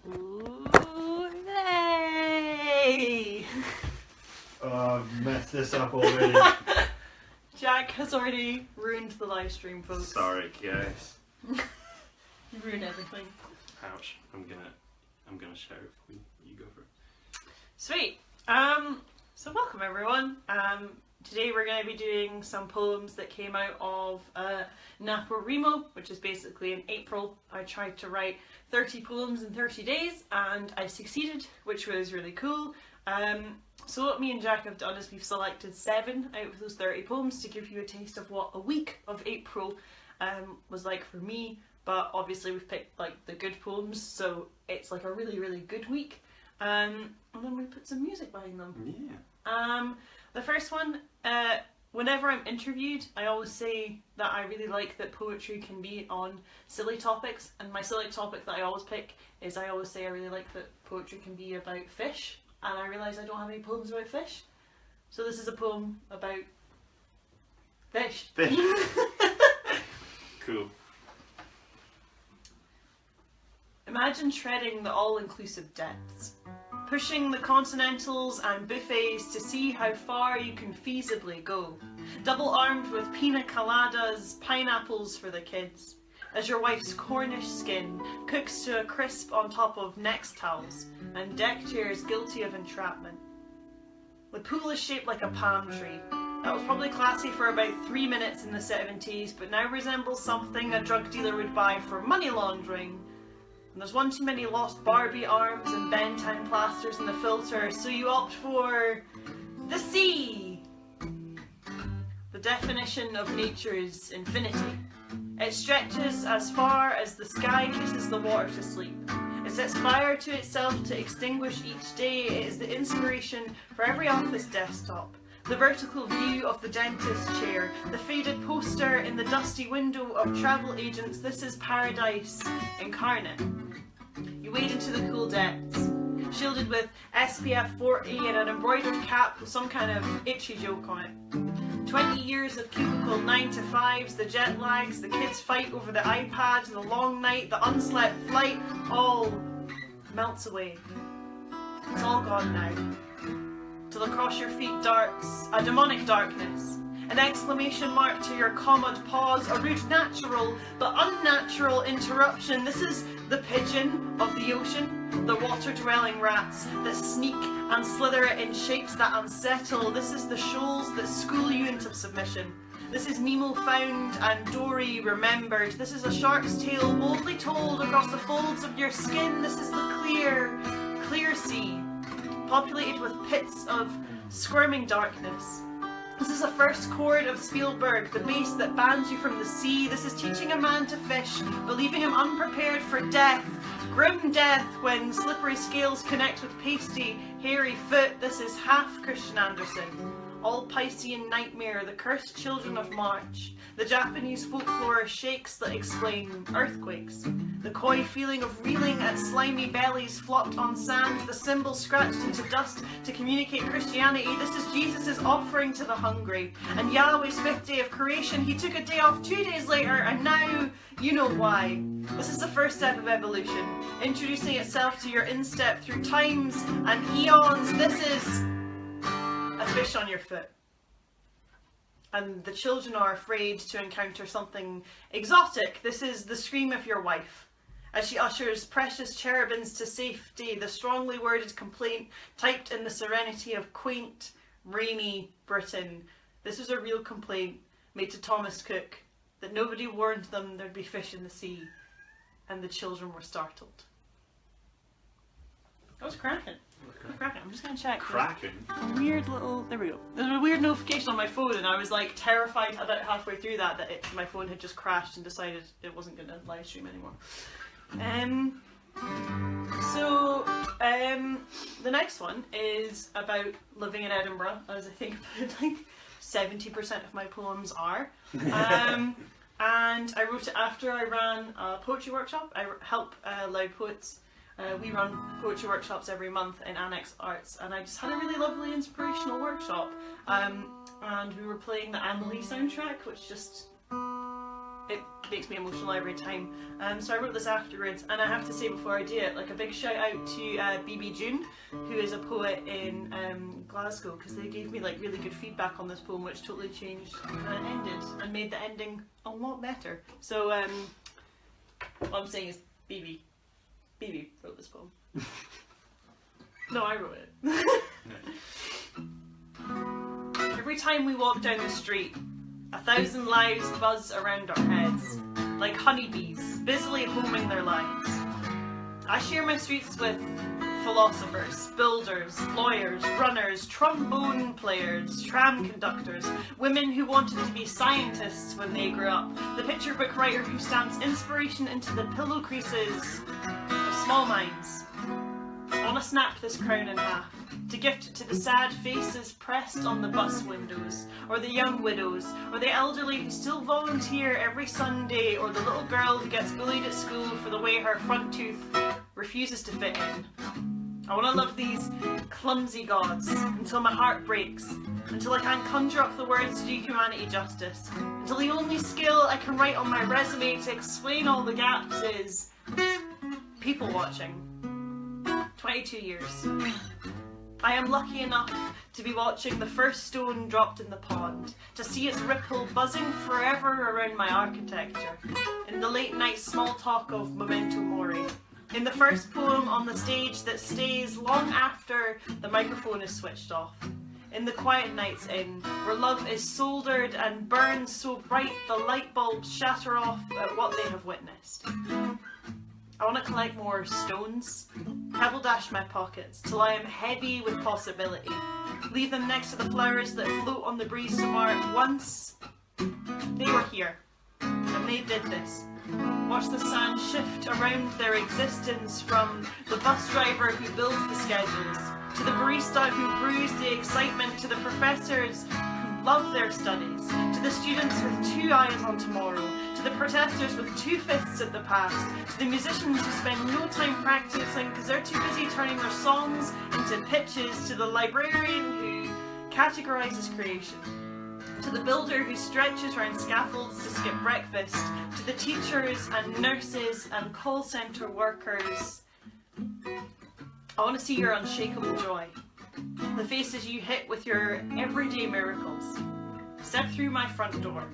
Ooh, hey! Oh, I've messed this up already. Jack has already ruined the live stream, folks. Sorry, guys. You ruined everything. Ouch. I'm gonna share it for you. You go for it. Sweet. So welcome everyone. Today we're going to be doing some poems that came out of NaPoWriMo, which is basically in April. I tried to write 30 poems in 30 days and I succeeded, which was really cool. So what me and Jack have done is we've selected 7 out of those 30 poems to give you a taste of what a week of April was like for me. But obviously we've picked like the good poems, so it's like a really, really good week. And then we put some music behind them. Yeah. The first one, whenever I'm interviewed, I always say that I really like that poetry can be on silly topics, and my silly topic that I always pick is I always say I really like that poetry can be about fish, and I realise I don't have any poems about fish. So this is a poem about fish. Fish. Cool. Imagine treading the all-inclusive depths, pushing the continentals and buffets to see how far you can feasibly go, double-armed with pina coladas, pineapples for the kids, as your wife's Cornish skin cooks to a crisp on top of next towels, and deck chairs guilty of entrapment. The pool is shaped like a palm tree. That was probably classy for about 3 minutes in the 70s, but now resembles something a drug dealer would buy for money laundering. And there's one too many lost Barbie arms and Bentime plasters in the filter, so you opt for the sea. The definition of nature's infinity. It stretches as far as the sky kisses the water to sleep. It sets fire to itself to extinguish each day. It is the inspiration for every office desktop. The vertical view of the dentist chair, the faded poster in the dusty window of travel agents. This is paradise incarnate. You wade into the cool depths, shielded with SPF 40 and an embroidered cap with some kind of itchy joke on it. 20 years of cubicle 9 to 5s, the jet lags, the kids fight over the iPad, the long night, the unslept flight, all melts away. It's all gone now. Till across your feet darts a demonic darkness, an exclamation mark to your commode pause, a rude natural but unnatural interruption. This is the pigeon of the ocean, the water-dwelling rats that sneak and slither in shapes that unsettle. This is the shoals that school you into submission. This is Nemo found and Dory remembered. This is a shark's tale boldly told across the folds of your skin. This is the clear, clear sea, populated with pits of squirming darkness. This is the first chord of Spielberg, the bass that bans you from the sea. This is teaching a man to fish, but leaving him unprepared for death. Grim death when slippery scales connect with pasty, hairy foot. This is half Christian Andersen. All Piscean nightmare, the cursed children of March. The Japanese folklore shakes that explain earthquakes. The coy feeling of reeling at slimy bellies flopped on sand. The cymbal scratched into dust to communicate Christianity. This is Jesus' offering to the hungry. And Yahweh's 5th day of creation. He took a day off 2 days later, and now you know why. This is the first step of evolution, introducing itself to your instep through times and eons. This is a fish on your foot. And the children are afraid to encounter something exotic. This is the scream of your wife, as she ushers precious cherubins to safety, the strongly worded complaint typed in the serenity of quaint, rainy Britain. This is a real complaint made to Thomas Cook, that nobody warned them there'd be fish in the sea, and the children were startled. That was cracking. Cracking. I'm just gonna check. Cracking? Weird little. There we go. There's a weird notification on my phone, and I was like terrified about halfway through that my phone had just crashed and decided it wasn't gonna live stream anymore. The next one is about living in Edinburgh, as I think about like 70% of my poems are. And I wrote it after I ran a poetry workshop. I help Loud Poets. We run poetry workshops every month in Annex Arts, and I just had a really lovely inspirational workshop. And we were playing the Amelie soundtrack, which just it makes me emotional every time. So I wrote this afterwards, and I have to say before I do it, like a big shout out to BB June, who is a poet in Glasgow, because they gave me like really good feedback on this poem, which totally changed how it ended and made the ending a lot better. So what I'm saying is BB wrote this poem. No, I wrote it. Every time we walk down the street, 1,000 lives buzz around our heads, like honeybees busily homing their lives. I share my streets with philosophers, builders, lawyers, runners, trombone players, tram conductors, women who wanted to be scientists when they grew up, the picture book writer who stamps inspiration into the pillow creases of small minds. I want to snap this crown in half, to gift it to the sad faces pressed on the bus windows, or the young widows, or the elderly who still volunteer every Sunday, or the little girl who gets bullied at school for the way her front tooth refuses to fit in. I want to love these clumsy gods until my heart breaks, until I can't conjure up the words to do humanity justice, until the only skill I can write on my resume to explain all the gaps is people watching. 22 years. I am lucky enough to be watching the first stone dropped in the pond, to see its ripple buzzing forever around my architecture, in the late night small talk of Memento Mori, in the first poem on the stage that stays long after the microphone is switched off, in the quiet nights in, where love is soldered and burns so bright the light bulbs shatter off at what they have witnessed. I want to collect more stones, pebble dash my pockets till I am heavy with possibility. Leave them next to the flowers that float on the breeze to mark once they were here, and they did this. Watch the sand shift around their existence, from the bus driver who builds the schedules, to the barista who brews the excitement, to the professors who love their studies, to the students with 2 eyes on tomorrow, to the protesters with 2 fists at the past, to the musicians who spend no time practicing because they're too busy turning their songs into pitches, to the librarian who categorizes creation, to the builder who stretches around scaffolds to skip breakfast, to the teachers and nurses and call centre workers. I want to see your unshakable joy, the faces you hit with your everyday miracles. Step through my front door,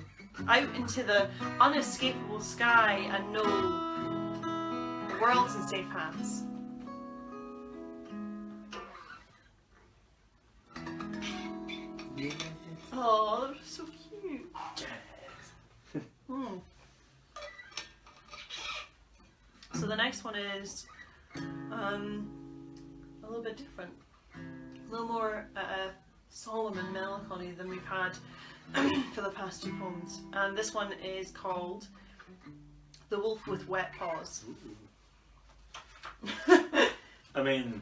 out into the unescapable sky, and know the world's in safe hands. Oh, that was so cute. Yes. So the next one is a little bit different. A little more solemn and melancholy than we've had for the past 2 poems. And this one is called The Wolf with Wet Paws. I mean,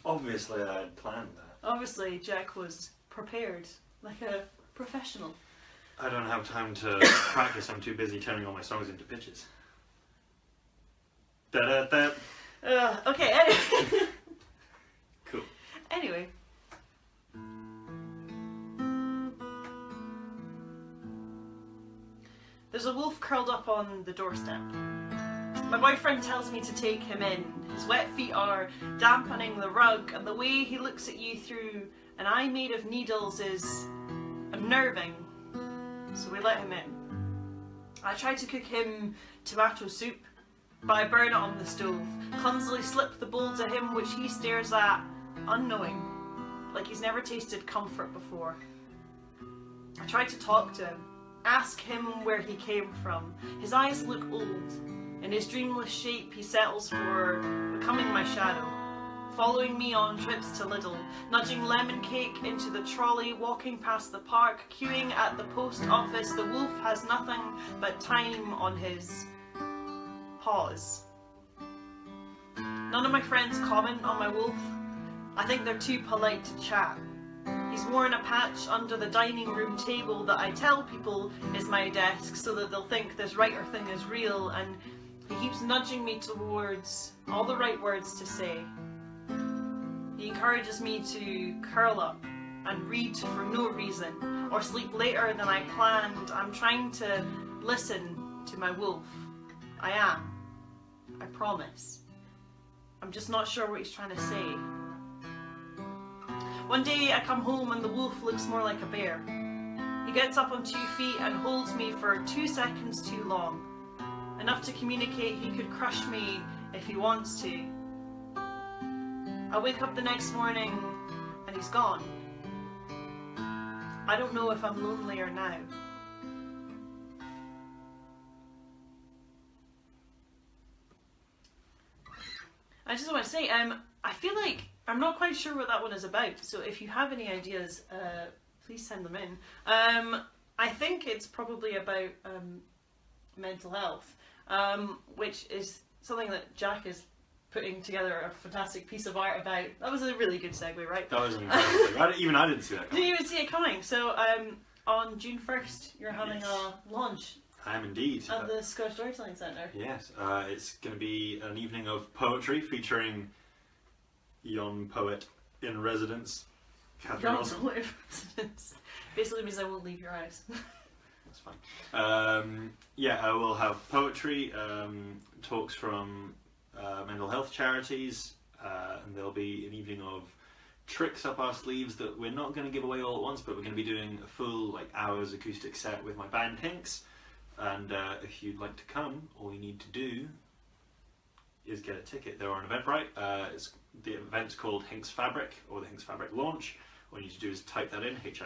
obviously I had planned that. Obviously Jack was prepared, like a professional. I don't have time to practice, I'm too busy turning all my songs into pitches. Da-da-da. Okay, anyway. Cool. Anyway. There's a wolf curled up on the doorstep. My boyfriend tells me to take him in. His wet feet are dampening the rug, and the way he looks at you through an eye made of needles is unnerving. So we let him in. I try to cook him tomato soup, but I burn it on the stove, clumsily slip the bowl to him, which he stares at, unknowing, like he's never tasted comfort before. I try to talk to him, ask him where he came from. His eyes look old. In his dreamless shape, he settles for becoming my shadow, following me on trips to Lidl, nudging lemon cake into the trolley, walking past the park, queuing at the post office. The wolf has nothing but time on his paws. None of my friends comment on my wolf. I think they're too polite to chat. He's worn a patch under the dining room table that I tell people is my desk so that they'll think this writer thing is real, and he keeps nudging me towards all the right words to say. He encourages me to curl up and read for no reason, or sleep later than I planned. I'm trying to listen to my wolf. I am. I promise. I'm just not sure what he's trying to say. One day I come home and the wolf looks more like a bear. He gets up on 2 feet and holds me for 2 seconds too long. Enough to communicate he could crush me if he wants to. I wake up the next morning and he's gone. I don't know if I'm lonelier now. I just want to say, I feel like I'm not quite sure what that one is about, so if you have any ideas, please send them in. I think it's probably about mental health, which is something that Jack is putting together a fantastic piece of art about. That was a really good segue, right? That was incredible. Even I didn't see that coming. Didn't even see it coming. So on June 1st, you're having a launch. I am indeed. At the Scottish Storytelling Centre. Yes, it's going to be an evening of poetry featuring young poet in residence, Catherine Wilson. Young poet in residence. Basically means I won't leave your house. That's fine. Yeah, we'll have poetry, talks from mental health charities, and there'll be an evening of tricks up our sleeves that we're not going to give away all at once, but we're going to be doing a full hours acoustic set with my band Hinks. And if you'd like to come, all you need to do is get a ticket. They're on Eventbrite. The event's called Hinks Fabric, or the Hinks Fabric Launch. All you need to do is type that in, Hinks.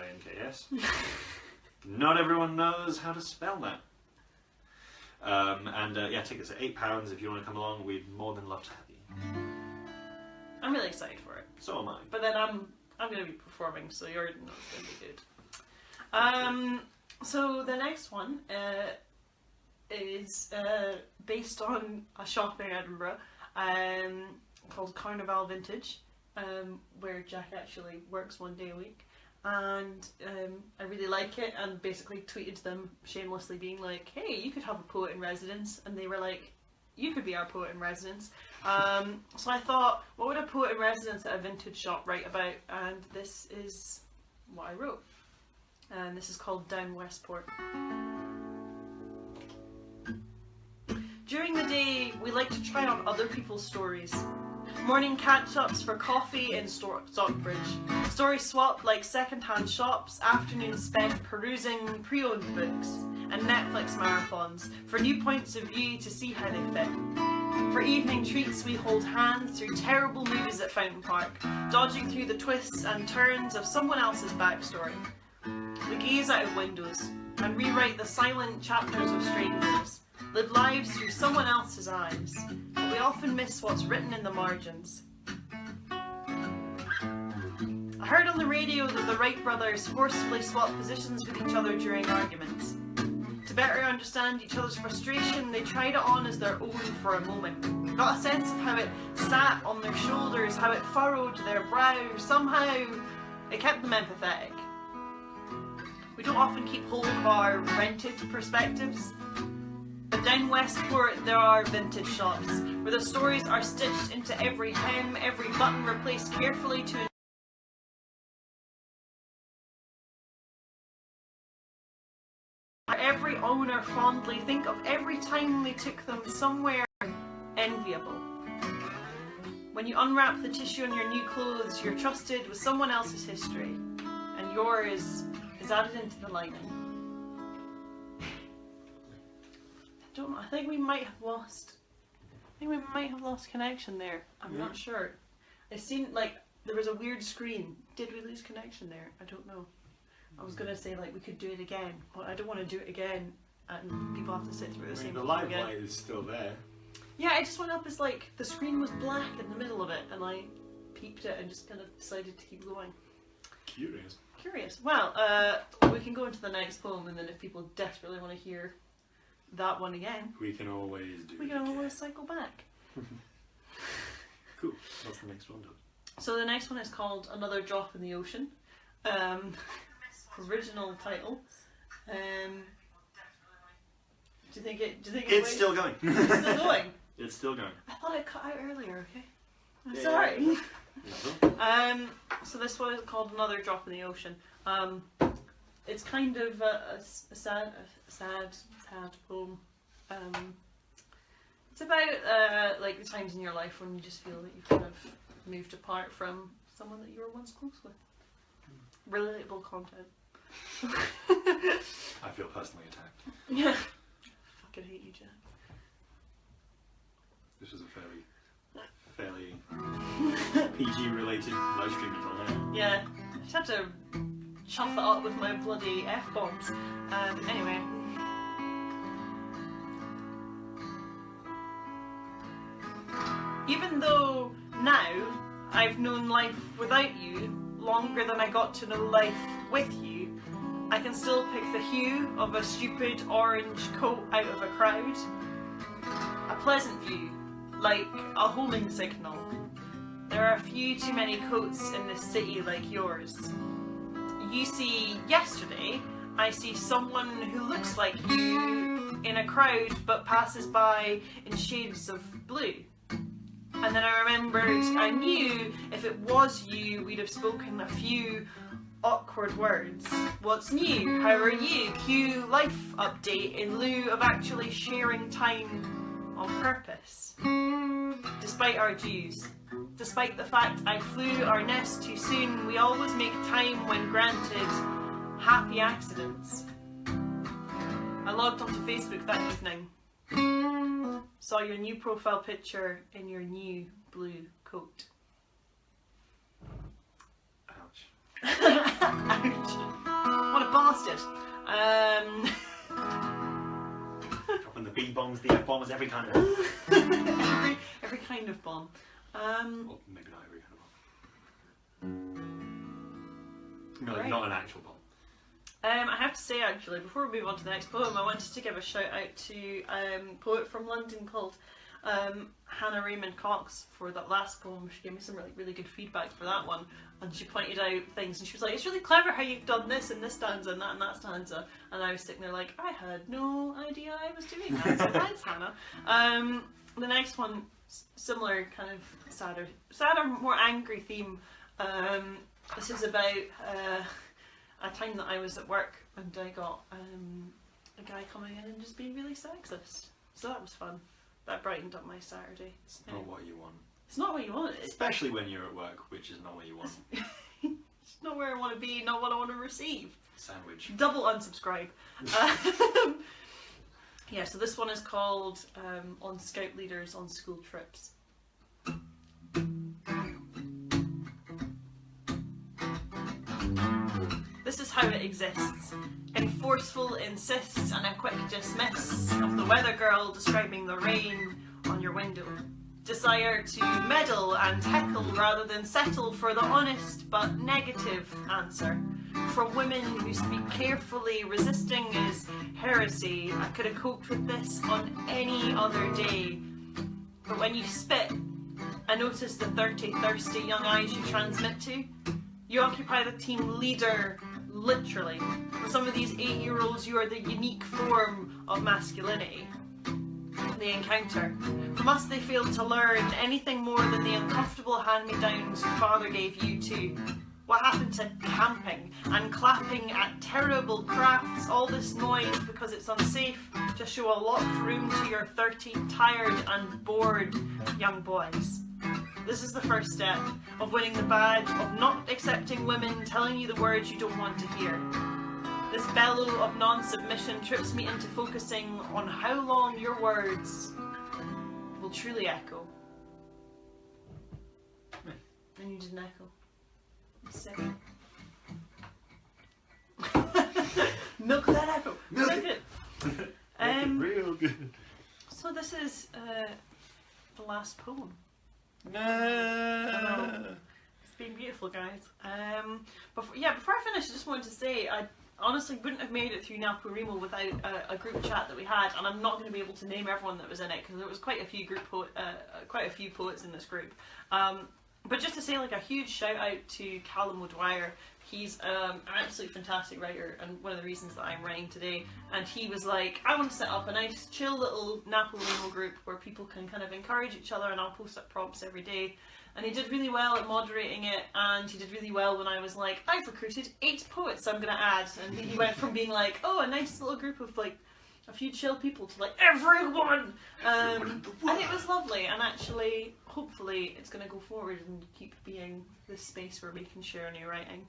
Not everyone knows how to spell that. Yeah, tickets are £8. If you want to come along, we'd more than love to have you. I'm really excited for it. So am I. But then I'm going to be performing, so you already know it's going to be good. So the next one is based on a shop in Edinburgh called Carnival Vintage, where Jack actually works 1 day a week, and I really like it, and basically tweeted them shamelessly being like, hey, you could have a poet in residence, and they were like, you could be our poet in residence. So I thought, what would a poet in residence at a vintage shop write about? And this is what I wrote. And this is called Down Westport. During the day, we like to try on other people's stories. Morning catch-ups for coffee in Stockbridge. Stories swapped like second-hand shops, afternoons spent perusing pre-owned books, and Netflix marathons for new points of view to see how they fit. For evening treats, we hold hands through terrible movies at Fountain Park, dodging through the twists and turns of someone else's backstory. We gaze out of windows and rewrite the silent chapters of strangers, live lives through someone else's eyes, but we often miss what's written in the margins. I heard on the radio that the Wright brothers forcibly swapped positions with each other during arguments. To better understand each other's frustration, they tried it on as their own for a moment. Got a sense of how it sat on their shoulders, how it furrowed their brow. Somehow, it kept them empathetic. We don't often keep hold of our rented perspectives, but down Westport there are vintage shops where the stories are stitched into every hem, every button replaced carefully to every owner fondly think of every time they took them somewhere enviable. When you unwrap the tissue on your new clothes, you're trusted with someone else's history, and yours is added into the lining. I don't know, I think we might have lost connection there. I'm not sure. It seemed like there was a weird screen. Did we lose connection there? I don't know. I was gonna say like we could do it again, but I don't want to do it again and people have to sit through the same The thing live again. light is still there. Yeah, it just went up as like the screen was black in the middle of it, and I peeped it and just kind of decided to keep going. Curious. Well, we can go into the next poem, and then if people desperately want to hear that one again, we can always do. We can always cycle back. Cool. What's the next one, Doug? So the next one is called Another Drop in the Ocean. Original title. Do you think it's still going? It's still going. It's still going. I thought it cut out earlier. Okay. I'm sorry. So this one is called Another Drop in the Ocean. It's kind of a sad poem. It's about like the times in your life when you just feel that you've kind of moved apart from someone that you were once close with. Relatable content. I feel personally attacked. Yeah. Fucking hate you, Jack. This was a fairly PG related live stream until now. Yeah. I just had to chuff it up with my bloody F-bombs. Anyway. Even though now I've known life without you longer than I got to know life with you, I can still pick the hue of a stupid orange coat out of a crowd. A pleasant view, like a homing signal. There are few too many coats in this city like yours. You see yesterday, I see someone who looks like you in a crowd but passes by in shades of blue. And then I remembered I knew if it was you, we'd have spoken a few awkward words. What's new? How are you? Cue life update in lieu of actually sharing time on purpose. Despite our dues, despite the fact I flew our nest too soon, we always make time when granted happy accidents. I logged onto Facebook that evening. Saw your new profile picture in your new blue coat. Ouch. Ouch. What a bastard. Dropping the B bombs, the F bombs, every kind of every kind of bomb. Well, maybe not every kind of bomb. No, Right. not an actual bomb. I have to say actually, before we move on to the next poem, I wanted to give a shout out to a poet from London called Hannah Raymond Cox for that last poem. She gave me some really good feedback for that one, and she pointed out things, and she was like, it's really clever how you've done this in this stanza and that stanza, and I was sitting there like, I had no idea I was doing that, so thanks Hannah. The next one, similar kind of sadder, more angry theme. This is about a time that I was at work and I got a guy coming in and just being really sexist. So that was fun. That brightened up my Saturday. It's not what you want. It's not what you want. Especially when you're at work, which is not what you want. It's not where I want to be, not what I want to receive. Sandwich. Double unsubscribe. Yeah, so this one is called On Scout Leaders on School Trips. This is how it exists. In forceful insists and a quick dismiss of the weather girl describing the rain on your window. Desire to meddle and heckle rather than settle for the honest but negative answer. From women who speak carefully, resisting is heresy. I could have coped with this on any other day. But when you spit, I notice the 30 thirsty young eyes you transmit to. You occupy the team leader, literally. For some of these 8-year-olds, you are the unique form of masculinity they encounter. From us, they failed to learn anything more than the uncomfortable hand-me-downs your father gave you too. What happened to camping and clapping at terrible crafts? All this noise because it's unsafe to show a locked room to your 30 tired and bored young boys. This is the first step of winning the badge of not accepting women telling you the words you don't want to hear. This bellow of non-submission trips me into focusing on how long your words will truly echo. And you didn't echo. Sick. Milk that echo. Milk So it. good. Real good. So this is the last poem. No. It's been beautiful, guys. Before I finish, I just wanted to say I honestly wouldn't have made it through NaPoWriMo without a group chat that we had, and I'm not going to be able to name everyone that was in it because there was quite a few poets in this group. But just to say, like, a huge shout out to Callum O'Dwyer. He's an absolutely fantastic writer and one of the reasons that I'm writing today. And he was like, I want to set up a nice chill little NaPoWriMo group where people can kind of encourage each other, and I'll post up prompts every day. And he did really well at moderating it, and he did really well when I was like, I've recruited 8 poets I'm going to add. And he went from being like, oh, a nice little group of like a few chill people to like everyone. Everyone in the world. And it was lovely, and actually, hopefully, it's going to go forward and keep being this space where we can share new writing.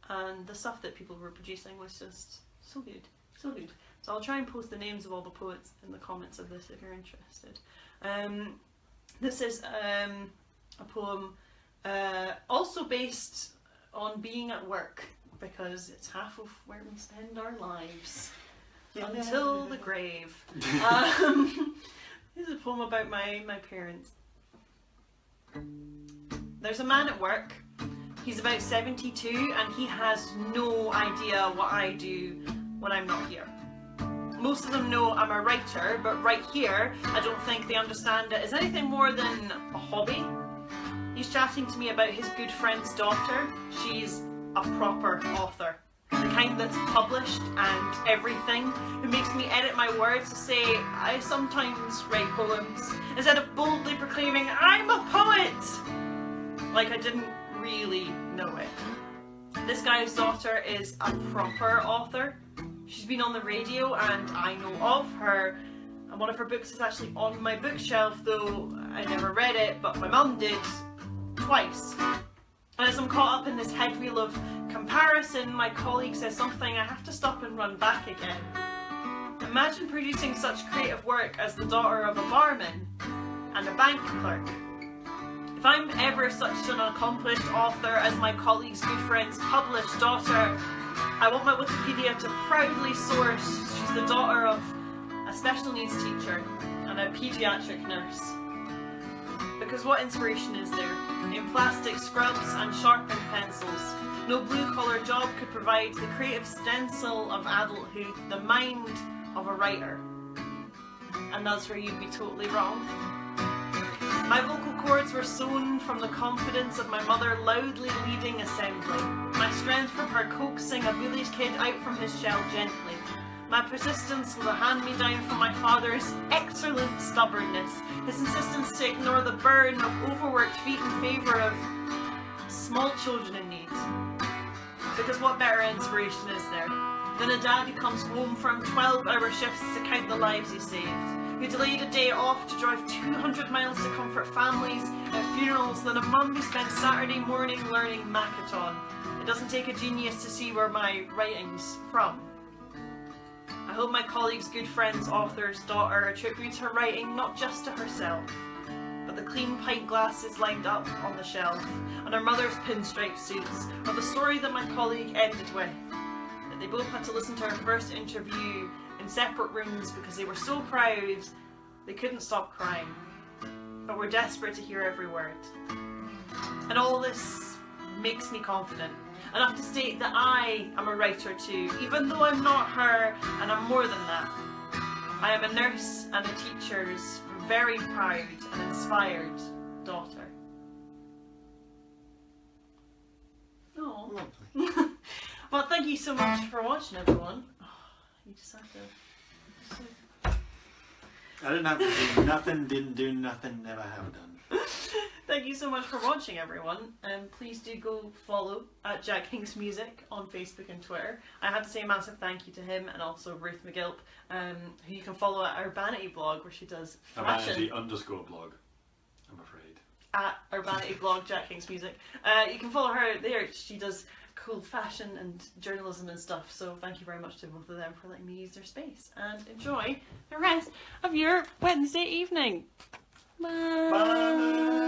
And the stuff that people were producing was just so good, so good. So I'll try and post the names of all the poets in the comments of this if you're interested. This is a poem also based on being at work, because it's half of where we spend our lives. Until the grave. This is a poem about my parents. There's a man at work. He's about 72 and he has no idea what I do when I'm not here. Most of them know I'm a writer, but right here I don't think they understand it as anything more than a hobby. He's chatting to me about his good friend's daughter. She's a proper author. The kind that's published and everything, who makes me edit my words to say I sometimes write poems, instead of boldly proclaiming I'm a poet! Like I didn't really know it. This guy's daughter is a proper author. She's been on the radio and I know of her, and one of her books is actually on my bookshelf, though I never read it, but my mum did twice. And as I'm caught up in this head wheel of comparison, my colleague says something, I have to stop and run back again. Imagine producing such creative work as the daughter of a barman and a bank clerk. If I'm ever such an accomplished author as my colleague's good friend's published daughter, I want my Wikipedia to proudly source she's the daughter of a special needs teacher and a paediatric nurse. Because what inspiration is there in plastic scrubs and sharpened pencils? No blue-collar job could provide the creative stencil of adulthood, the mind of a writer. And that's where you'd be totally wrong. My vocal cords were sewn from the confidence of my mother loudly leading assembly. My strength from her coaxing a bullied kid out from his shell gently. My persistence was a hand-me-down from my father's excellent stubbornness, his insistence to ignore the burn of overworked feet in favour of small children in need. Because what better inspiration is there than a dad who comes home from 12-hour shifts to count the lives he saved, who delayed a day off to drive 200 miles to comfort families at funerals, than a mum who spent Saturday morning learning Makaton. It doesn't take a genius to see where my writing's from. I hope my colleague's good friend's author's daughter attributes her writing not just to herself, but the clean pint glasses lined up on the shelf, and her mother's pinstripe suits, or the story that my colleague ended with, that they both had to listen to her first interview in separate rooms because they were so proud they couldn't stop crying, but were desperate to hear every word. And all this makes me confident enough to state that I am a writer too, even though I'm not her, and I'm more than that. I am a nurse and a teacher's very proud and inspired daughter. Oh. Lovely. Well, thank you so much for watching, everyone. Oh, you just have to... I didn't have to do nothing, didn't do nothing, never have done. Thank you so much for watching, everyone, and please do go follow at Jack Hinks Music on Facebook and Twitter. I have to say a massive thank you to him and also Ruth McGilp, who you can follow at Urbanity blog, where she does fashion. Urbanity_blog, I'm afraid. At Urbanity blog, Jack Hinks Music. You can follow her there. She does cool fashion and journalism and stuff, so thank you very much to both of them for letting me use their space, and enjoy the rest of your Wednesday evening. Bye. Bye.